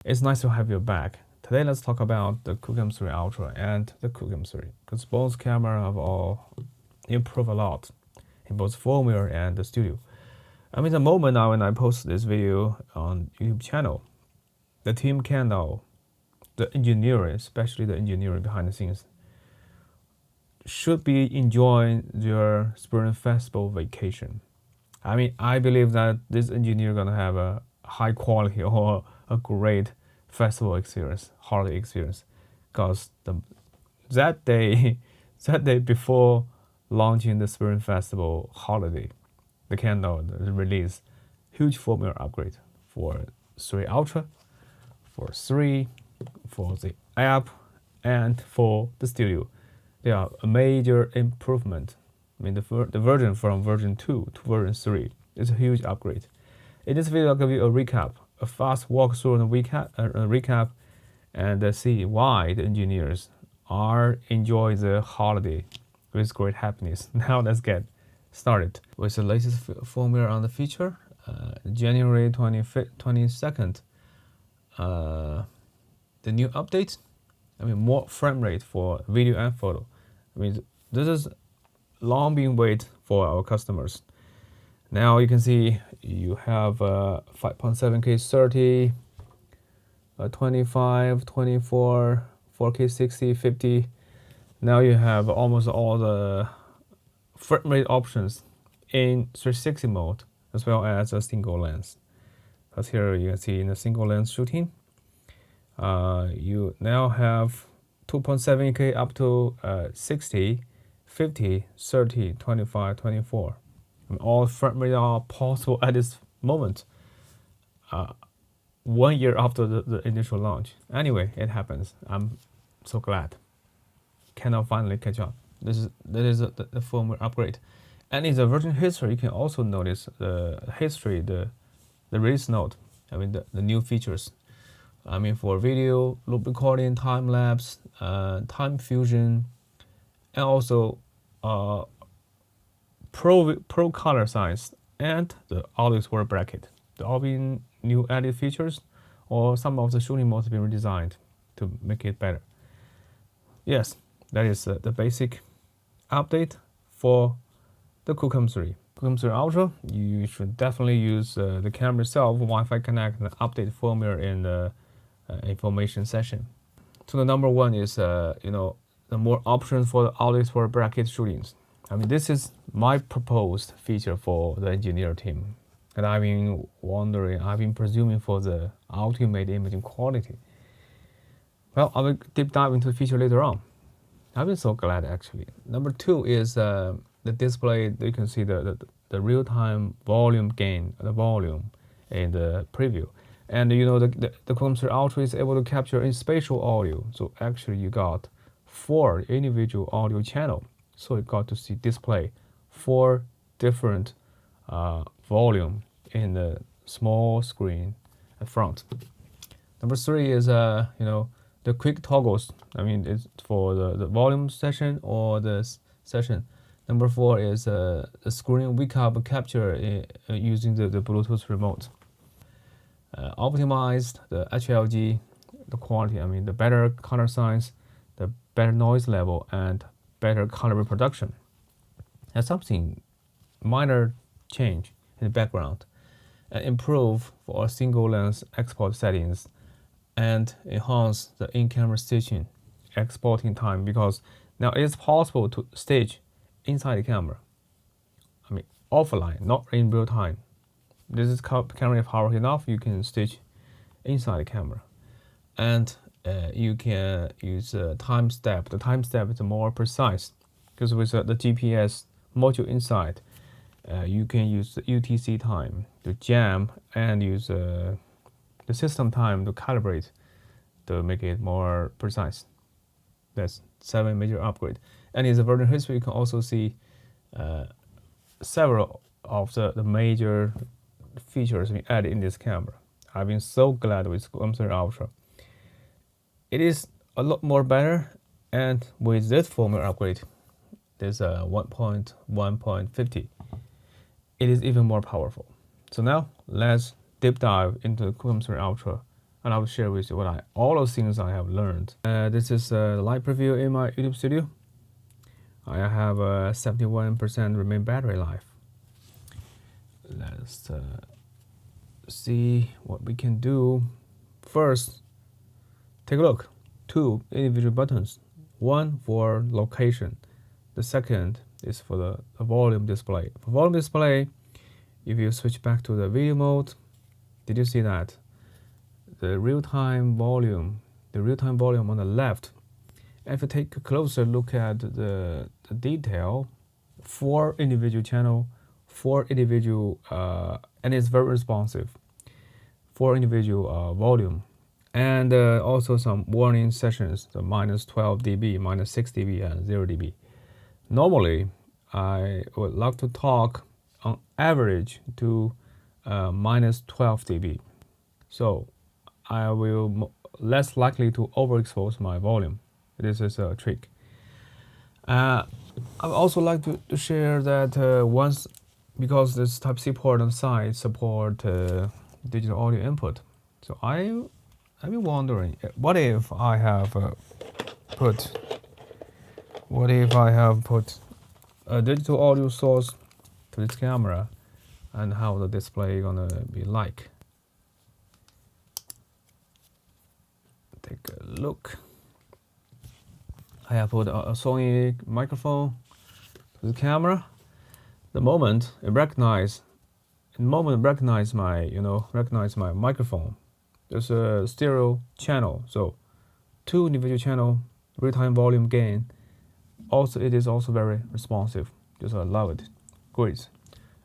It's nice to have you back. Today let's talk about the QooCam 3 Ultra and the QooCam 3 because both cameras have all improved a lot in both firmware and the studio. I mean, the moment now when I post this video on YouTube channel, the team Kandao, the engineering, especially the engineering behind the scenes, should be enjoying their Spring Festival vacation. I mean, I believe that this engineer gonna have a high quality or a great festival experience, holiday experience, because that day, that day before launching the Spring Festival holiday, the Kandao the release huge firmware upgrade for 3 Ultra, for 3, for the app, and for the studio. They are a major improvement. I mean, the version from version 2 to version 3 is a huge upgrade. In this video, I'll give you a recap, a fast walkthrough and recap, and see why the engineers are enjoying the holiday with great happiness. Now let's get started with the latest firmware on the feature. January 22nd, the new update. I mean, more frame rate for video and photo. I mean, this is long been wait for our customers. Now you can see you have 5.7K 30, 25, 24, 4K 60, 50. Now you have almost all the frame rate options in 360 mode as well as a single lens. Because here you can see in the single lens shooting, you now have 2.7K up to 60, 50, 30, 25, 24. And all frame rate are possible at this moment, 1 year after the initial launch. Anyway, it happens. I'm so glad. Cannot finally catch up. That is the firmware upgrade. And in the version history, you can also notice the history, the release note. I mean, the new features. I mean, for video, loop recording, time lapse, time fusion, and also pro color science and the audio word bracket. The all been new added features, or some of the shooting modes have been redesigned to make it better. Yes, that is the basic update for the QooCam 3. QooCam 3 Ultra, you should definitely use the camera itself, Wi-Fi connect, and update firmware in the information session. So the number one is, the more options for the audio for bracket shootings. I mean, this is my proposed feature for the engineer team. And I've been wondering, I've been presuming for the ultimate imaging quality. Well, I will deep dive into the feature later on. I've been so glad actually. Number two is the display. You can see the real-time volume gain, the volume in the preview. And the QooCam 3 Ultra is able to capture in spatial audio. So actually you got 4 individual audio channel. So you got to see display 4 different volume in the small screen at front. Number 3 is the quick toggles. I mean, it's for the volume session or the session. Number 4 is the screen recap capture using the Bluetooth remote. Optimized the HLG, the quality. I mean, the better color science, the better noise level, and better color reproduction. And something minor change in the background, and improve for single lens export settings, and enhance the in-camera stitching exporting time, because now it's possible to stitch inside the camera. I mean, offline, not in real time. This is camera power enough, you can stitch inside the camera. And you can use a time step. The time step is more precise because with the GPS module inside, you can use the UTC time to jam and use the system time to calibrate to make it more precise. That's 7 major upgrade. And in the version history, you can also see several of the major features we added in this camera. I've been so glad with QooCam 3 Ultra. It is a lot more better, and with this firmware upgrade, there's a 1.1.50. It is even more powerful. So now let's deep dive into QooCam 3 Ultra and I will share with you all those things I have learned. This is the live preview in my YouTube studio. I have a 71% remain battery life. Let's see what we can do. First, take a look. 2 individual buttons. One for location. The second is for the volume display. For volume display, if you switch back to the video mode, did you see that? The real-time volume on the left. If you take a closer look at the detail, 4 individual channel, 4 individual, and it's very responsive. 4 individual volume, and also some warning sessions, the -12 dB, -6 dB, and 0 dB. Normally, I would like to talk on average to -12 dB. So I will less likely to overexpose my volume. This is a trick. I would also like to share that once, because this Type-C port on the side support digital audio input. So I've been wondering, what if I have put a digital audio source to this camera, and how the display gonna be like. Take a look. I have put a Sony microphone to the camera. The moment it recognize my microphone, there's a stereo channel, so 2 individual channel, real-time volume gain. Also, it is also very responsive. Just I love it. Great.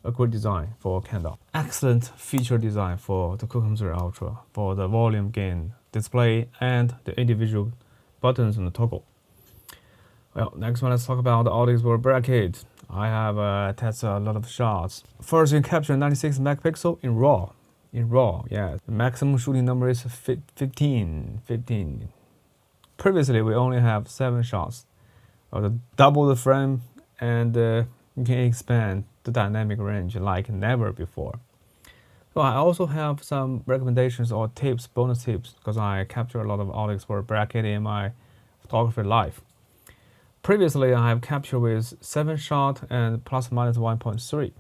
A great design for Kandao. Excellent feature design for the QooCam Studio Ultra for the volume gain display and the individual buttons and the toggle. Well, next one, let's talk about the audio export bracket. I have tested a lot of shots. First, you capture 96 megapixel in RAW. Yeah. The maximum shooting number is 15. Previously, we only have 7 shots. Double the frame, and you can expand the dynamic range like never before. So I also have some recommendations or tips, bonus tips, because I capture a lot of audio export bracket in my photography life. Previously, I have captured with 7 shot and ±1.3.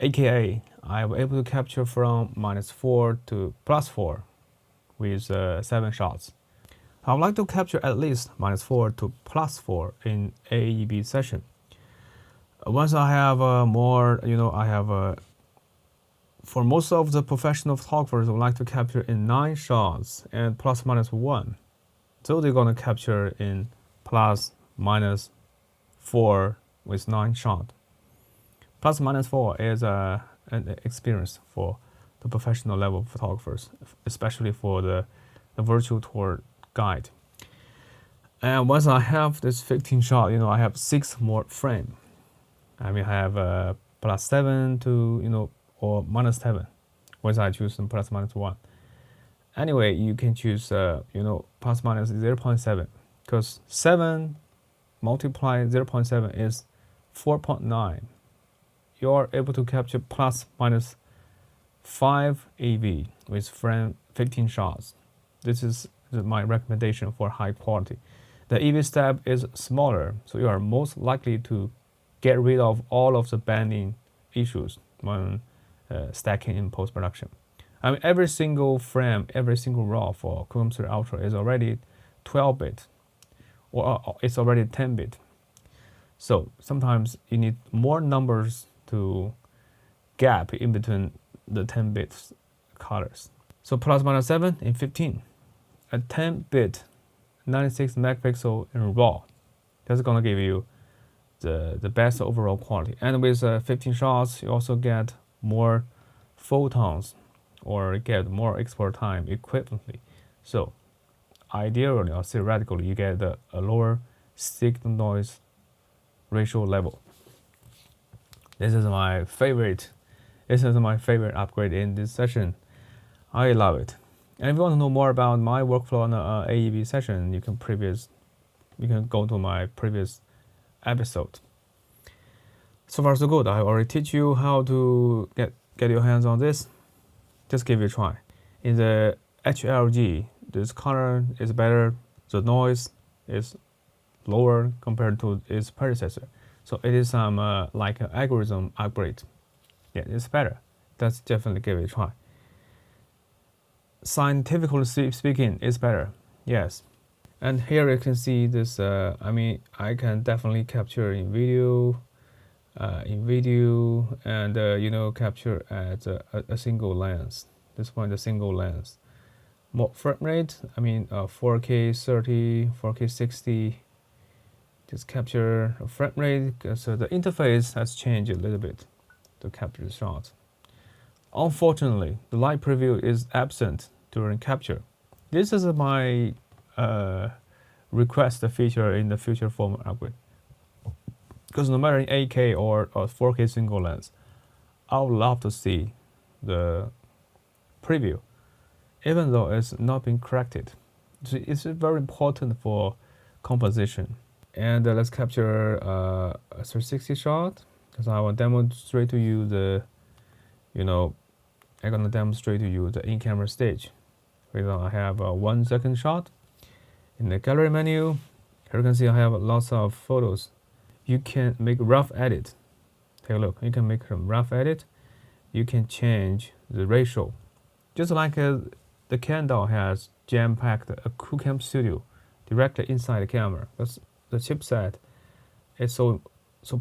AKA, I was able to capture from -4 to +4 with 7 shots. I would like to capture at least -4 to +4 in AEB session. Once I have for most of the professional photographers, I would like to capture in 9 shots and ±1. So they're gonna capture in ±4 with 9 shots. ±4 is an experience for the professional level photographers, especially for the virtual tour guide. And once I have this 15 shot, I have 6 more frame. I have +7 to or -7. Once I choose some ±1. Anyway, you can choose ±0.7, because 7 multiplied 0.7 is 4.9. You're able to capture ±5 AV with frame 15 shots. This is my recommendation for high quality. The EV step is smaller, so you are most likely to get rid of all of the banding issues when stacking in post-production. Every single frame, every single RAW for QooCam Studio Ultra is already 12-bit, or it's already 10-bit. So sometimes you need more numbers to gap in between the 10-bit colors. So ±7 in 15. A 10-bit 96 megapixel in RAW. That's gonna give you the best overall quality. And with 15 shots, you also get more photons, or get more export time equivalently. So ideally or theoretically, you get a lower signal noise ratio level. This is my favorite upgrade in this session. I love it. And if you want to know more about my workflow on the AEB session, you can go to my previous episode. So far so good. I already teach you how to get your hands on this. Just give it a try. In the HLG. This color is better. The noise is lower compared to its predecessor. So it is some like an algorithm upgrade. Yeah, it's better. Let's definitely give it a try. Scientifically speaking, it's better. Yes. And here you can see this. I can definitely capture in video, and capture at a single lens. This one, the single lens. More frame rate. 4K 30, 4K 60. Just capture a frame rate. So the interface has changed a little bit to capture the shot. Unfortunately, the light preview is absent during capture. This is my request feature in the future format upgrade. Because no matter in 8K or 4K single lens, I would love to see the preview, even though it's not been corrected. So it's very important for composition. And let's capture a 360 shot, because I will demonstrate to you I'm gonna demonstrate to you the in-camera stage. For example, I have a 1 second shot. In the gallery menu, here you can see I have lots of photos. You can make rough edit. Take a look. You can make a rough edit. You can change the ratio. Just like the Kandao has jam-packed a QooCam Studio directly inside the camera. That's the chipset. It's so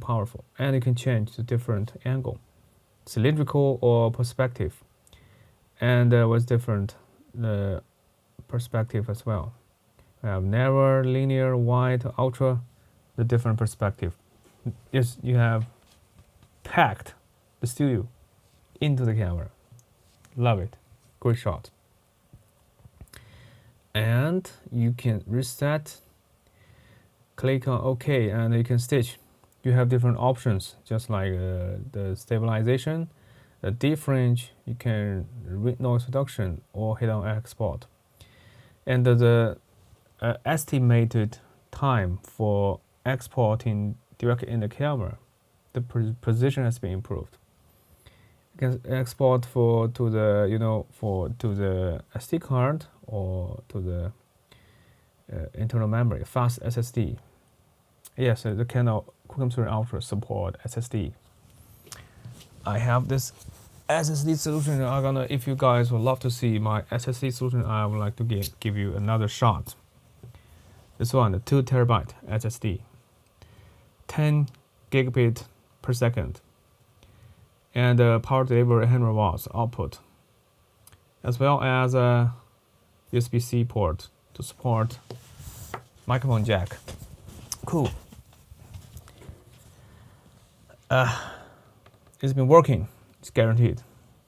powerful, and you can change the different angle, cylindrical or perspective, and with different perspective as well. We have narrow, linear, wide, ultra, the different perspective. Yes, you have packed the studio into the camera. Love it. Great shot. And you can reset, click on OK, and you can stitch. You have different options, just like the stabilization, the deep range. You can read noise reduction or hit on export. And the estimated time for exporting directly in the camera, the precision has been improved. You can export to the SD card or to the internal memory, fast SSD. Yes, the Kandao QooCam Studio Ultra support SSD. I have this SSD solution. If you guys would love to see my SSD solution, I would like to give you another shot. This one, the 2 terabyte SSD, 10 gigabit per second, and power delivery 100 watts output, as well as a USB-C port to support microphone jack. Cool. It's been working. It's guaranteed.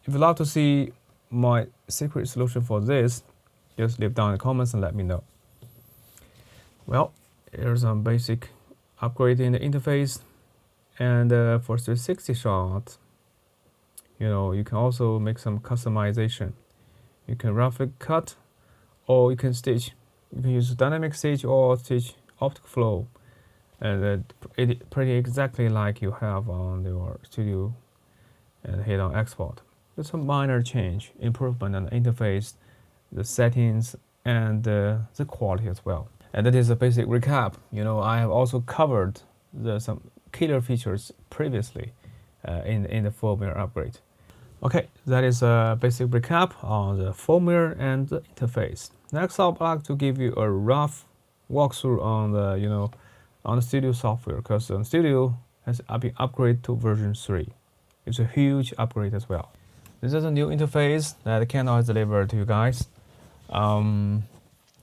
If you'd love to see my secret solution for this, just leave down in the comments and let me know. Well, here's some basic upgrade in the interface, and for 360 shot, you can also make some customization. You can roughly cut, or you can stitch. You can use dynamic stitch or stitch optic flow, and it pretty exactly like you have on your studio, and hit on export. It's a minor change, improvement on the interface, the settings, and the quality as well. And that is a basic recap. I have also covered some killer features previously in the firmware upgrade. Okay, that is a basic recap on the firmware and the interface. Next, I'd like to give you a rough walkthrough on the Studio software, because the Studio has been upgraded to version 3. It's a huge upgrade as well. This is a new interface that Kandao has delivered to you guys.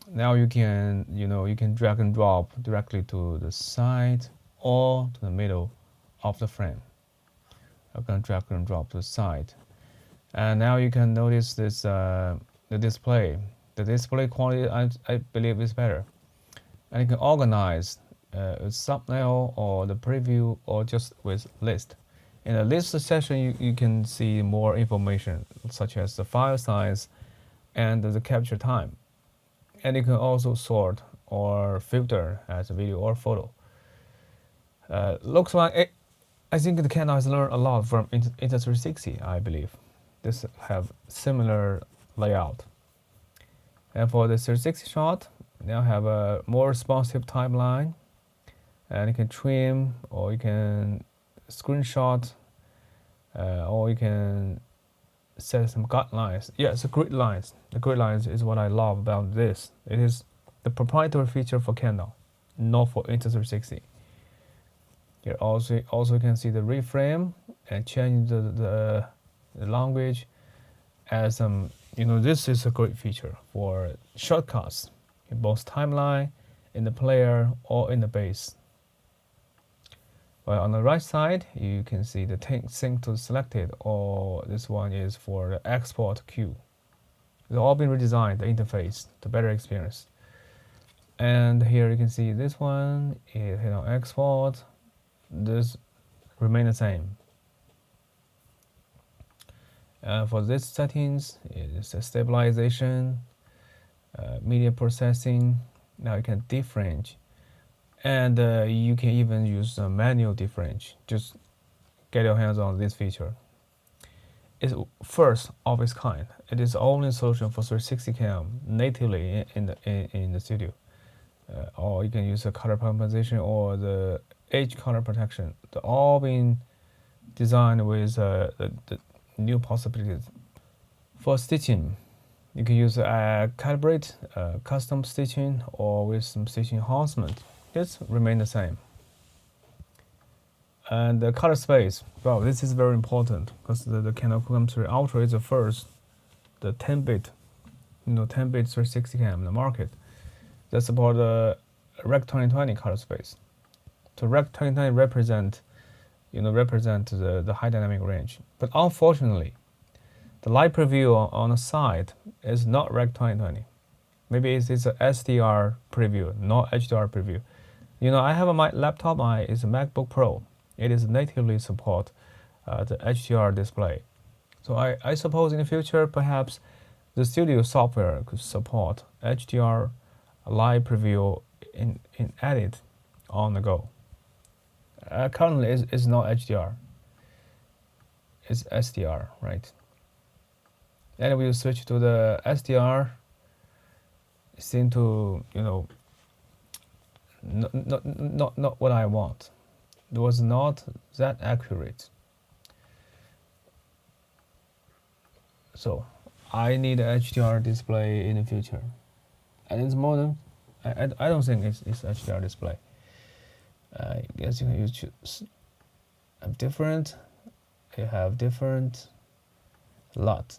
Now you can drag and drop directly to the side or to the middle of the frame. I'm gonna drag and drop to the side, and now you can notice this the display. The display quality, I believe, is better, and you can organize a thumbnail or the preview or just with list. In the list section, you can see more information, such as the file size and the capture time. And you can also sort or filter as a video or photo. Looks like I think the Kandao has learned a lot from Insta360, I believe. This have similar layout. And for the 360 shot, now have a more responsive timeline, and you can trim, or you can screenshot, or you can set some guidelines. Yes, the grid lines. The grid lines is what I love about this. It is the proprietary feature for Kandao, not for Insta360. Here also you can see the reframe and change the language. As this is a great feature for shortcuts in both timeline, in the player, or in the base. Well, on the right side, you can see the sync to selected, or this one is for the export queue. They've all been redesigned, the interface, the better experience. And here you can see this one is export. This remain the same. For this settings, it's a stabilization, media processing. Now you can differentiate, and you can even use a manual differentiate. Just get your hands on this feature. It's first of its kind. It is the only solution for 360 cam natively in the studio. Or you can use a color compensation or the edge color protection. They're all been designed with the new possibilities. For stitching, you can use calibrate, custom stitching, or with some stitching enhancement. This remain the same. And the color space, well, this is very important because the Kandao QooCam Studio Ultra is the first, the 10-bit, 10-bit 360 cam in the market that support the Rec 2020 color space. So Rec 2020 represent the high dynamic range. But unfortunately, the light preview on the side is not Rec 2020. Maybe it's a SDR preview, not HDR preview. I have my laptop, it's a MacBook Pro. It is natively support the HDR display. So I suppose in the future, perhaps the studio software could support HDR live preview in edit on the go. Currently, it's not HDR. It's SDR, right? And we switch to the SDR. It seems to, not what I want. It was not that accurate. So I need an HDR display in the future. And it's modern. I don't think it's HDR display. I guess you choose different. You have different LUT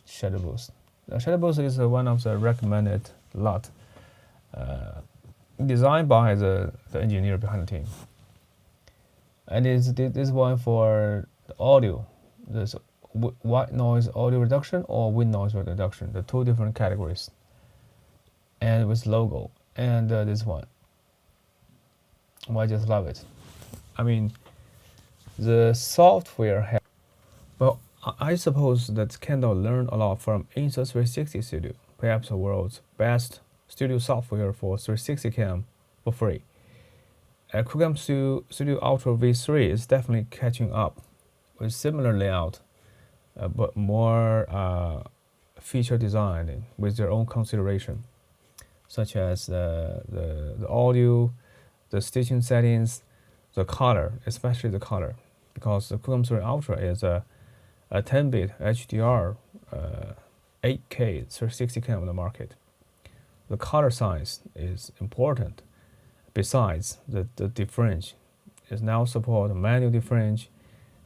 shadow boost. The shadow boost is one of the recommended LUT designed by the engineer behind the team. And this one for the audio. There's white noise audio reduction or wind noise reduction, the two different categories. And with logo. And this one. I just love it. I mean, the software well, I suppose that Kandao learned a lot from Insta360 Studio, perhaps the world's best studio software for 360 cam for free. QooCam Studio Ultra V3 is definitely catching up with similar layout, but more feature design with their own consideration, such as the audio, the stitching settings, the color, especially the color, because the QooCam Studio Ultra is a 10-bit HDR 8K 360 cam on the market. The color size is important. Besides, the differential is now support manual differential,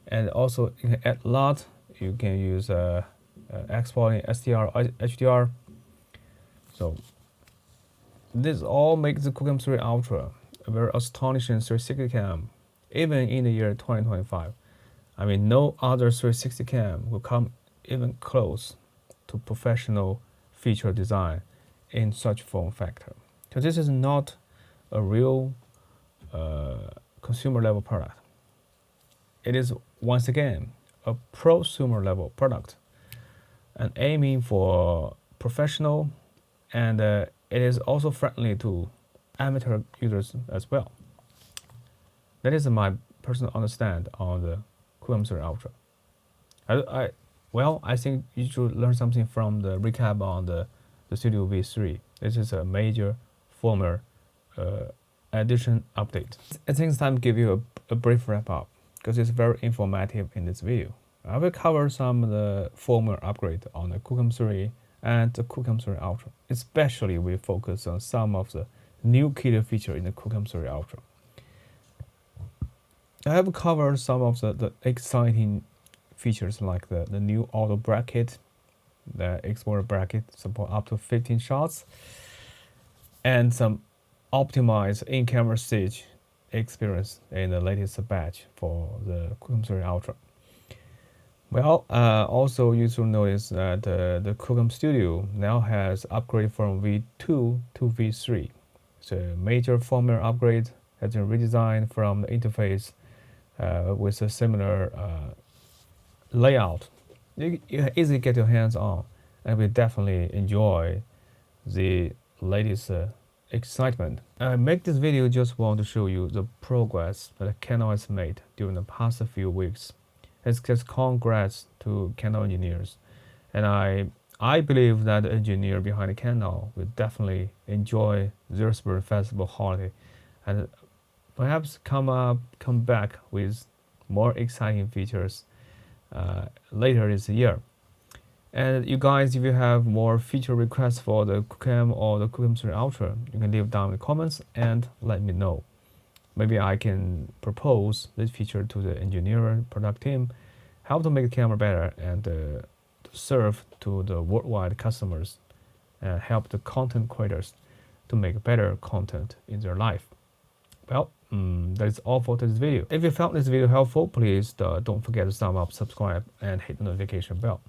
and also you can add LUT. You can use exporting SDR, HDR. So this all makes the QooCam Studio Ultra a very astonishing 360 cam, even in the year 2025. I mean, no other 360 cam will come even close to professional feature design in such form factor. So this is not a real consumer level product. It is once again a prosumer level product and aiming for professional, and it is also friendly to amateur users as well. That is my personal understanding on the QooCam Studio Ultra. I think you should learn something from the recap on the the Studio V3. This is a major firmware addition update. I think it's time to give you a brief wrap up because it's very informative in this video. I will cover some of the firmware upgrade on the QooCam 3 and the QooCam 3 Ultra. Especially we focus on some of the new killer feature in the QooCam 3 Ultra. I have covered some of the exciting features like the new auto bracket, the export bracket support up to 15 shots, and some optimized in-camera stage experience in the latest batch for the QooCam 3 Ultra. Well, also you should notice that the QooCam Studio now has upgraded from V2 to V3. It's a major firmware upgrade, has been redesigned from the interface with a similar layout. You easily get your hands on and will definitely enjoy the latest excitement. I make this video just want to show you the progress that Kandao has made during the past few weeks. It's just congrats to Kandao engineers, and I believe that the engineer behind Kandao will definitely enjoy their Spring Festival holiday, and perhaps come back with more exciting features later this year. And you guys, if you have more feature requests for the QooCam or the QooCam 3 Ultra, you can leave down in the comments and let me know. Maybe I can propose this feature to the engineer product team, help to make the camera better and to serve to the worldwide customers and help the content creators to make better content in their life. Well, that's all for this video. If you found this video helpful, please don't forget to thumb up, subscribe, and hit the notification bell.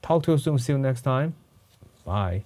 Talk to you soon. See you next time. Bye.